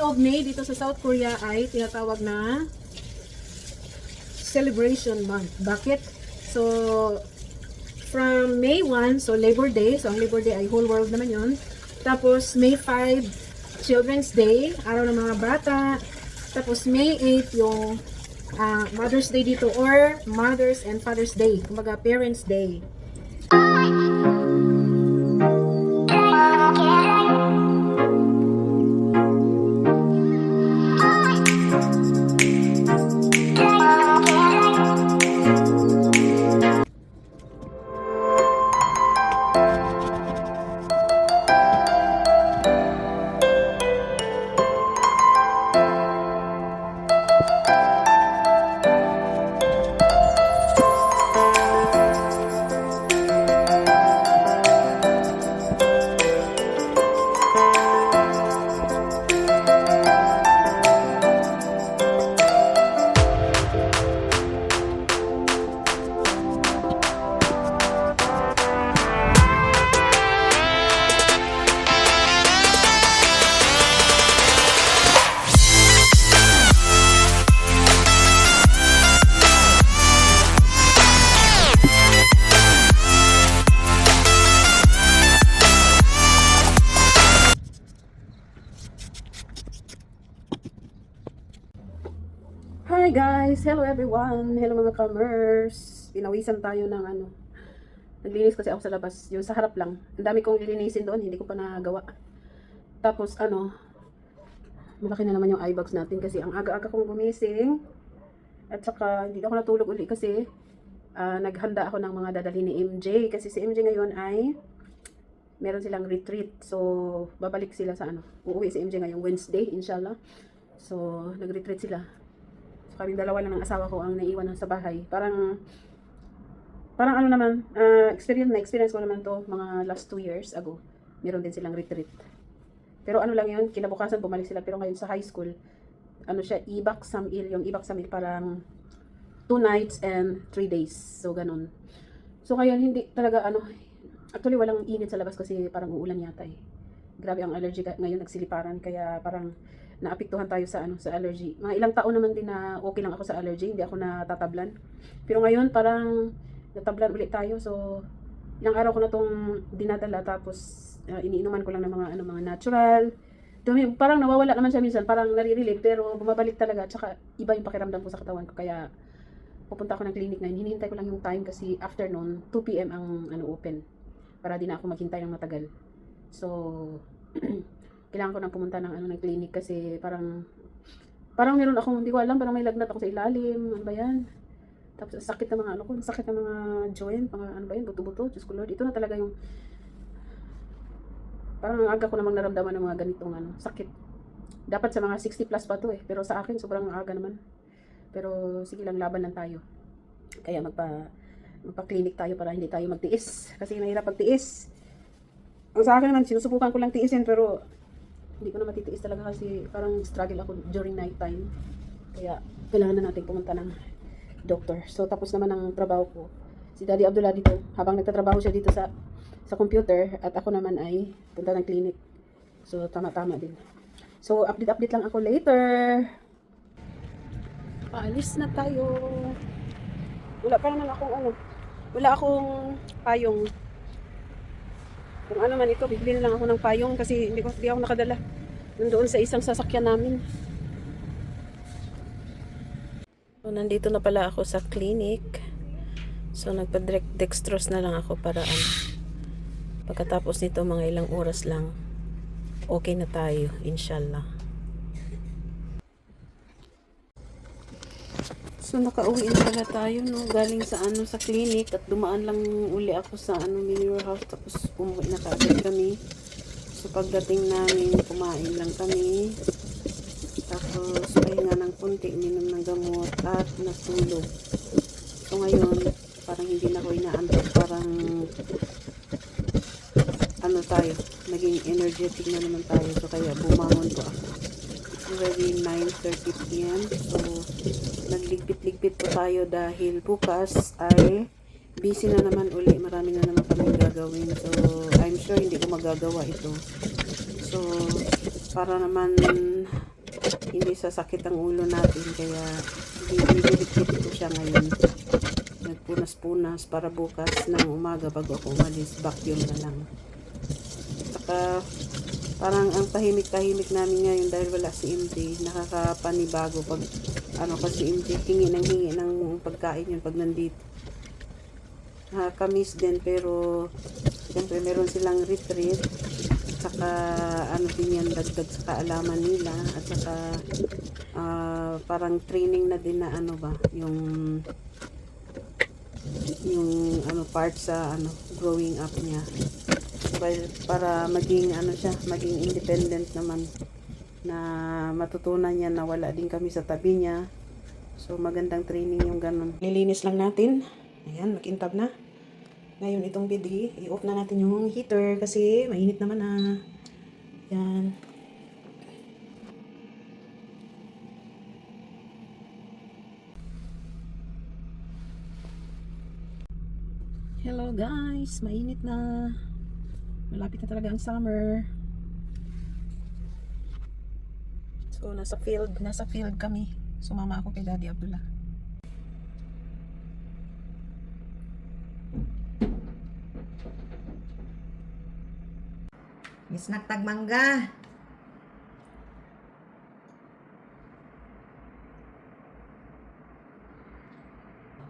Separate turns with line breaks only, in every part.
of May dito sa South Korea ay tinatawag na celebration month. Bakit? So, from May 1, so Labor Day. So, ang Labor Day ay whole world naman yon. Tapos, May 5, Children's Day, araw ng mga bata. Tapos, May 8, yung Mother's Day dito or Mother's and Father's Day. Kumbaga, Parents Day. Hi guys! Hello everyone! Hello mga kamers! Pinawisan tayo ng naglinis kasi ako sa labas. Yung sa harap lang. Ang dami kong lilinisin doon. Hindi ko pa nagawa. Tapos malaki na naman yung eye bags natin kasi ang aga-aga kong gumising. At saka hindi ako natulog uli kasi naghanda ako ng mga dadalhin ni MJ. Kasi si MJ ngayon ay meron silang retreat. So babalik sila sa uuwi si MJ ngayong Wednesday, inshallah. So nag-retreat sila. Kaming dalawa lang ng asawa ko ang naiwan sa bahay. Parang experience ko naman to mga last 2 years ago. Meron din silang retreat. Pero lang yun, kinabukasan bumalik sila. Pero ngayon sa high school, siya, Ibak Samil. Yung Ibak Samil parang 2 nights and 3 days. So, ganun. So, ngayon, hindi talaga, actually, walang init sa labas kasi parang uulan yata eh. Grabe ang allergy ngayon, nagsiliparan. Kaya parang naapektuhan tayo sa allergy. Mga ilang taon naman din na okay lang ako sa allergy, hindi ako natatablan. Pero ngayon parang natablan ulit tayo. So ilang araw ko na tong dinadala tapos iniinuman ko lang ng mga natural. Parang nawawala naman siya minsan, parang nare-relieve pero bumabalik talaga at saka iba yung pakiramdam ko sa katawan ko. Kaya pupunta ako ng clinic ngayon. Hinihintay ko lang yung time kasi afternoon 2 PM ang open. Para di na ako maghintay ng matagal. So kailangan ko nang pumunta ng clinic kasi parang meron akong, hindi ko alam, parang may lagnat ako sa ilalim, ano ba yan? Tapos sakit ng mga sakit ng mga joint, mga buto-buto, Diyos ko Lord, ito na talaga yung, parang aga ko namang naramdaman ng mga ganitong sakit. Dapat sa mga 60 plus pa to pero sa akin sobrang aga naman. Pero sige lang, laban lang tayo. Kaya magpa-clinic tayo para hindi tayo magtiis, kasi mahirap pagtiis. Ang sa akin naman, sinusubukan ko lang tiisin pero hindi ko na matitiis talaga kasi parang struggle ako during night time. Kaya kailangan na natin pumunta ng doctor. So tapos naman ang trabaho ko. Si Daddy Abdullah dito, habang nagtatrabaho siya dito sa computer at ako naman ay punta ng clinic. So tama-tama din. So update lang ako later. Paalis na tayo. Wala pa naman akong wala akong payong. Kung man ito, bibili na lang ako ng payong kasi hindi ako nakadala. Nandoon sa isang sasakyan namin. So, nandito na pala ako sa clinic. So, nagpa-dextrose na lang ako para pagkatapos nito, mga ilang oras lang, okay na tayo, inshallah. So nakauwi na pala tayo galing sa sa clinic at dumaan lang uli ako sa Mirror House tapos umuwi na kaagad kami. So pagdating namin kumain lang kami. Tapos pahinga ng konti, minom ng gamot at natulog. So ngayon parang hindi na ako inaantok, parang tayo, naging energetic na naman tayo. So kaya bumangon po ako. Already 9:30 PM. So nagligpit-ligpit po tayo dahil bukas ay busy na naman uli. Marami na naman kami gagawin. So I'm sure hindi ko magagawa ito. So para naman hindi sasakit ang ulo natin, kaya dinidikit ko siya ngayon. Nagpunas-punas para bukas ng umaga bago ako umalis, vacuum na lang. Saka parang ang tahimik-tahimik namin ngayon dahil wala si MJ. Nakakapanibago pag kasi MJ hingi ng pagkain yun pag nandito. Nakakamiss din, pero siyempre meron silang retreat, saka din yan, dagdag sa kaalaman nila, at saka parang training na din na yung part sa growing up niya, para maging maging independent naman, na matutunan niya na wala din kami sa tabi niya. So magandang training yung ganun. Nilinis lang natin. Ayan, makintab na. Ngayon itong bidri, i-off na natin yung heater kasi mainit naman na. Yan. Hello guys, mainit na. Malapit na talaga ang summer. So nasa field kami. Sumama ako kay Daddy Abdullah.
Miss nagtagmangga.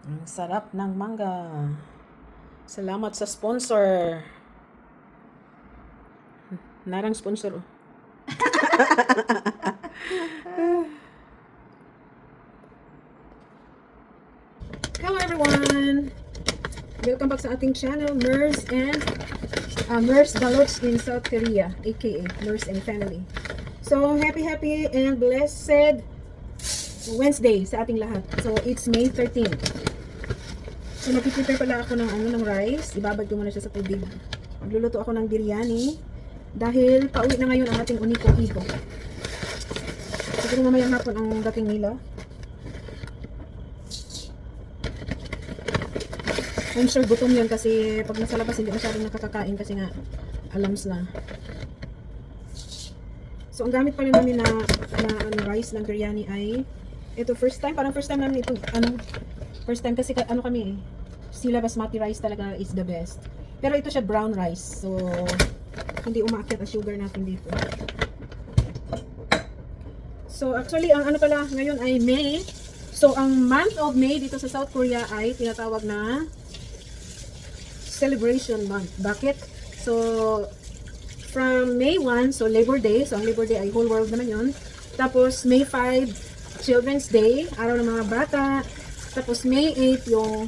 Ang sarap ng mangga. Salamat sa sponsor. Narang sponsor. Hello everyone! Welcome back sa ating channel, Mers and Mers Galots in South Korea, aka Mers and Family. So, happy and blessed Wednesday sa ating lahat. So, it's May 13. So, nag-prepare pala ako ng rice. Ibabad ko muna siya sa tubig. Magluluto ako ng biryani dahil pauwi na ngayon ang ating uniko-iko. Siguro mamayang hapon ang dating nila. I'm sure gutom yan kasi pag nasa labas hindi masyadong nakakakain kasi nga alams na. So ang gamit pala namin na rice ng biryani ay ito, first time namin ito, first time kasi kami sila basmati rice talaga is the best. Pero ito siya brown rice. So hindi umaakyat ang sugar natin dito. So actually ang pala ngayon ay May. So ang month of May dito sa South Korea ay tinatawag na celebration month. Bakit? So, from May 1, so Labor Day. So, ang Labor Day ay whole world naman yun. Tapos, May 5, Children's Day, araw ng mga bata. Tapos, May 8, yung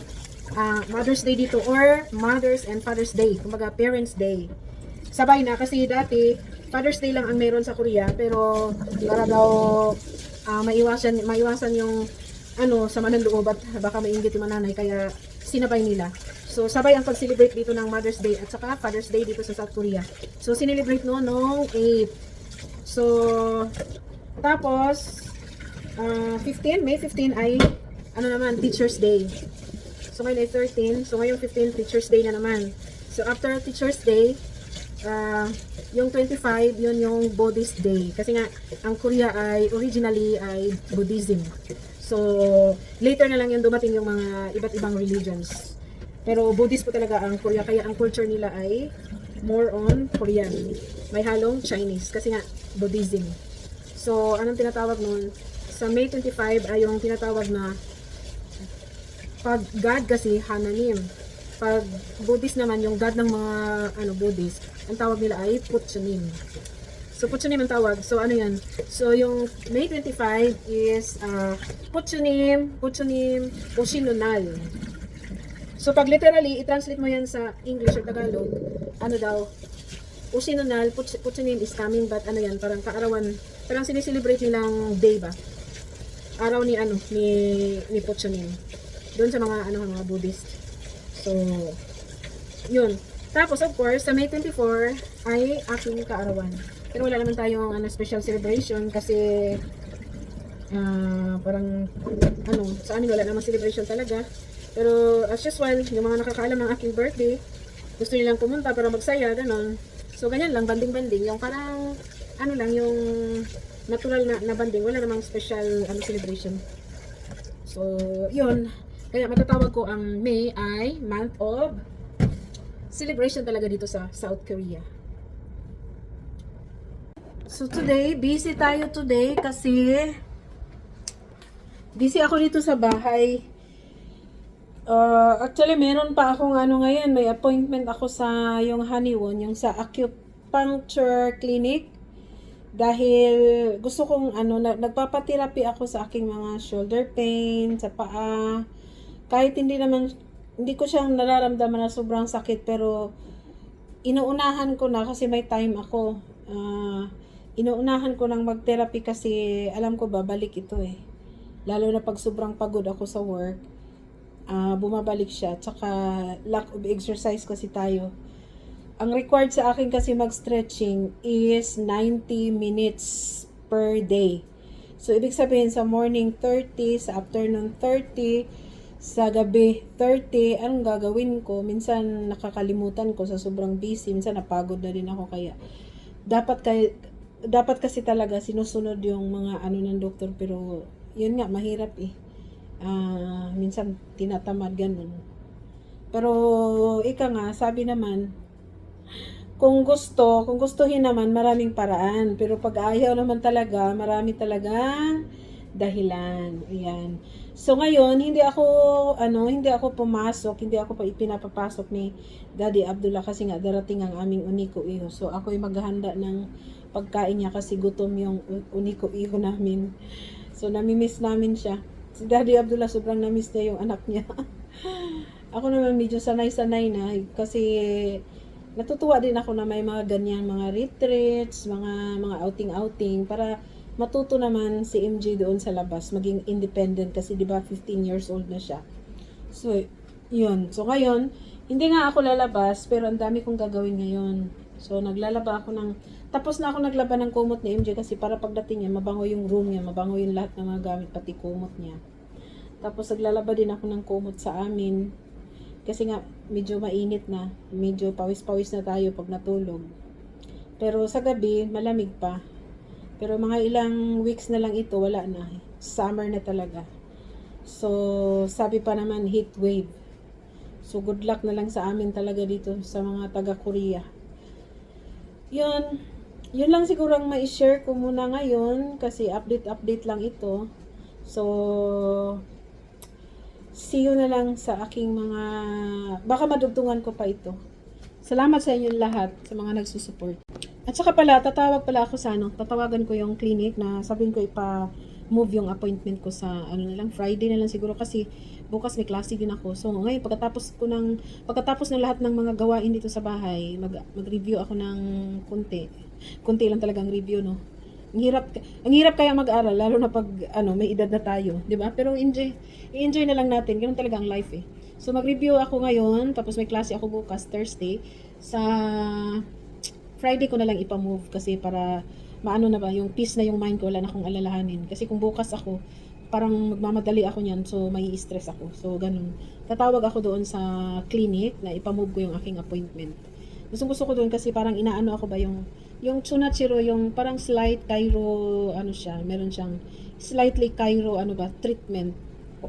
Mother's Day dito, or Mother's and Father's Day. Kumbaga, Parents' Day. Sabay na, kasi dati, Father's Day lang ang meron sa Korea. Pero, para daw maiwasan yung sama ng loob at baka mainggit yung mananay. Kaya, sinabay nila. So, sabay ang pag-celebrate dito ng Mother's Day at saka Father's Day dito sa South Korea. So, sinelebrate noong 8. So, tapos, May 15 ay, naman, Teacher's Day. So, ngayon ay 13. So, ngayon 15, Teacher's Day na naman. So, after Teacher's Day, yung 25, yun yung Buddhist Day. Kasi nga, ang Korea ay, originally, ay Buddhism. So, later na lang yung dumating yung mga iba't ibang religions. Pero Buddhist po talaga ang Korea, kaya ang culture nila ay more on Korean. May halong Chinese kasi nga Buddhism. So, anong tinatawag nun? Sa May 25 ay yung tinatawag na pag God kasi Hananim. Pag Buddhist naman, yung God ng mga Buddhist, ang tawag nila ay Puchunim. So, Puchunim ang tawag. So, ano yan? So, yung May 25 is Puchunim, Oshinunal. So, pag literally, i-translate mo yan sa English or Tagalog, Oshinunal, Puchunim is coming, but yan, parang kaarawan, parang sineselebrate nilang day ba? Araw ni Puchunim. Doon sa mga Buddhist. So, yun. Tapos, of course, sa May 24 ay aking kaarawan. Pero wala naman tayong special celebration kasi parang, sa amin wala namang celebration talaga. Pero as usual, yung mga nakakaalam ng aking birthday, gusto nilang pumunta para magsaya, ganon. So ganyan lang, banding-banding. Yung parang, yung natural na banding. Wala namang special celebration. So, yun. Kaya matatawag ko ang May ay month of celebration talaga dito sa South Korea. So today, busy tayo today kasi busy ako dito sa bahay. Actually, meron pa akong ngayon, may appointment ako sa yung Honeywon, yung sa acupuncture clinic. Dahil gusto kong nagpapatherapy ako sa aking mga shoulder pain, sa paa. Kahit hindi ko siyang nararamdaman na sobrang sakit, pero inuunahan ko na kasi may time ako. Inuunahan ko nang mag-therapy kasi alam ko babalik ito eh. Lalo na pag sobrang pagod ako sa work, bumabalik siya. Tsaka lack of exercise kasi tayo. Ang required sa akin kasi mag-stretching is 90 minutes per day. So, ibig sabihin sa morning 30, sa afternoon 30, sa gabi 30, anong gagawin ko? Minsan nakakalimutan ko sa sobrang busy, minsan napagod na din ako kaya dapat kasi talaga sinusunod yung mga ng doktor, pero yun nga mahirap eh. Minsan tinatamad ganun. Pero sabi naman, kung gustuhin naman maraming paraan, pero pag ayaw naman talaga, marami talagang dahilan. Ayan. So ngayon, hindi ako pumasok, hindi ako pa ipinapapasok ni Daddy Abdullah kasi nga darating ang aming uniko iho. So ako'y maghahanda ng pagkain niya kasi gutom yung uniko iho namin. So namimiss namin siya. Si Daddy Abdullah sobrang namiss niya yung anak niya. Ako naman medyo sanay-sanay na kasi natutuwa din ako na may mga ganyan mga retreats, mga outing-outing para matuto naman si MJ doon sa labas, maging independent kasi 'di ba 15 years old na siya. So, 'yun. So ngayon, hindi nga ako lalabas pero ang dami kong gagawin ngayon. So tapos na ako naglaba ng kumot ni MJ kasi para pagdating niya mabango yung room niya, mabango yung lahat ng mga gamit pati kumot niya. Tapos naglalaba din ako ng kumot sa amin. Kasi nga, medyo mainit na. Medyo pawis-pawis na tayo pag natulog. Pero sa gabi, malamig pa. Pero mga ilang weeks na lang ito, wala na. Summer na talaga. So, sabi pa naman, heat wave. So, good luck na lang sa amin talaga dito sa mga taga-Korea. Yun lang siguro ang ma-share ko muna ngayon kasi update lang ito. So, see you na lang sa aking mga, baka madugtungan ko pa ito. Salamat sa inyong lahat, sa mga nagsusupport. At saka pala, tatawagan ko yung clinic na sabihin ko ipa-move yung appointment ko sa, Friday na lang siguro kasi bukas may klase din ako. So ngayon, pagkatapos ng lahat ng mga gawain dito sa bahay, mag-review ako ng konti lang talagang review, no? Ang hirap kaya mag-aral lalo na pag may edad na tayo, 'di ba? Pero i-enjoy na lang natin. Ganun talaga ang life eh. So mag-review ako ngayon, tapos may klase ako bukas Thursday. Sa Friday ko na lang ipa-move kasi para na ba yung peace na yung mind ko, wala na akong alalahanin. Kasi kung bukas ako, parang magmamadali ako niyan, so may stress ako. So ganun. Tatawag ako doon sa clinic na ipa-move ko yung aking appointment. Gusto ko doon kasi parang ako ba yung Tsunachiro, yung parang slight Cairo, meron siyang slightly Cairo, treatment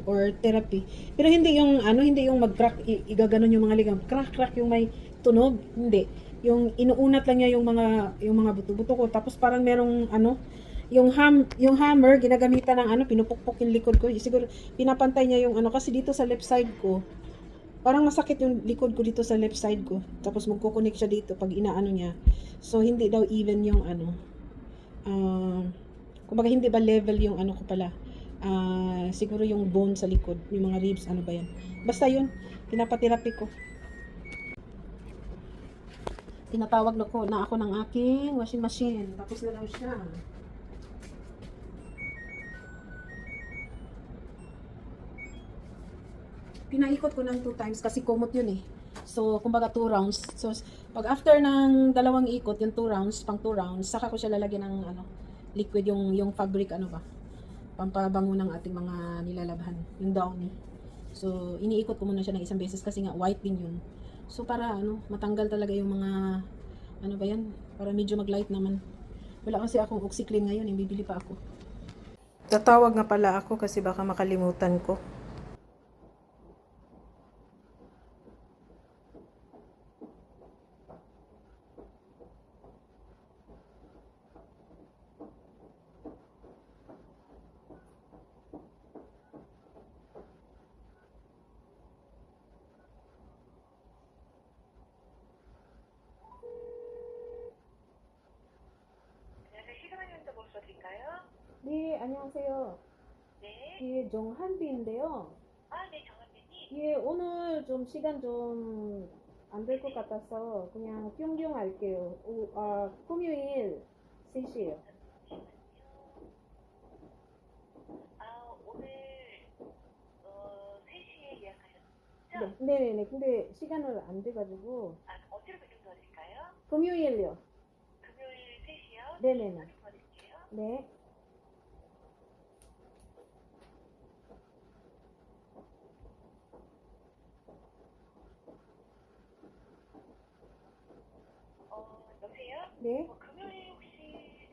or therapy. Pero hindi yung mag-crack, igaganon yung mga ligam, crack yung may tunog, hindi. Yung inuunat lang niya yung mga buto-buto ko, tapos parang merong yung hammer, ginagamitan ng pinupukpok yung likod ko. Siguro, pinapantay niya yung kasi dito sa left side ko, parang masakit yung likod ko dito sa left side ko. Tapos magkukunik siya dito pag inaano niya. So, hindi daw even yung kumbaga hindi ba level yung ko pala. Siguro yung bone sa likod, yung mga ribs, ba yan. Basta yun, pinapatherapy ko. Tinatawag na ako ng aking washing machine. Tapos na daw siya. Pinaikot ko ng 2 times kasi kumot yun eh. So, kumbaga 2 rounds. So, pag after ng 2 ikot, yung 2 rounds, pang 2 rounds, saka ko siya lalagyan ng liquid, yung fabric, pampabango ng ating mga nilalabhan, yung downy. So, iniikot ko muna siya ng 1 beses kasi nga white din yun. So, para matanggal talaga yung mga, ba yan? Para medyo mag-light naman. Wala kasi akong OxyClean ngayon, bibili pa ako.
Tatawag nga pala ako kasi baka makalimutan ko.
안녕하세요. 시그널랜드 목소리인가요?
네, 안녕하세요.
네.
예, 정한비인데요.
아, 네, 정원님.
예, 오늘 좀 시간 좀 안 될 것 같아서 그냥 뿅뿅 할게요. 금요일 3시에요.
아, 오늘 3시에 예약하셨죠?
네네네. 근데 시간을 안 돼가지고
아, 어디로 배송 도와드릴까요?
금요일요.
금요일 3시요?
네네네.
확인 도와드릴게요.
네.
여보세요?
네.
금요일 혹시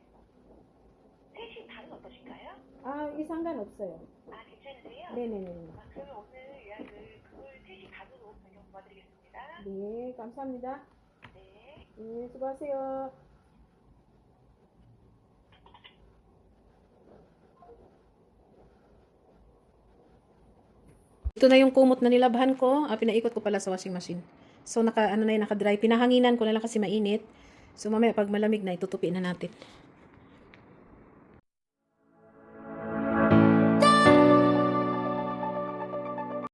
3시 반은 어떠실까요?
이 상관없어요.
아, 괜찮으세요?
네네네.
아, 그러면 오늘 예약을 금요일 3시 반으로 변경 도와드리겠습니다.
네, 감사합니다.
네.
네, 수고하세요.
Ito na yung kumot na nilabhan ko. Pinaikot ko pala sa washing machine. So, naka-dry. Pinahanginan ko na lang kasi mainit. So, mamaya pag malamig na, itutupi na natin.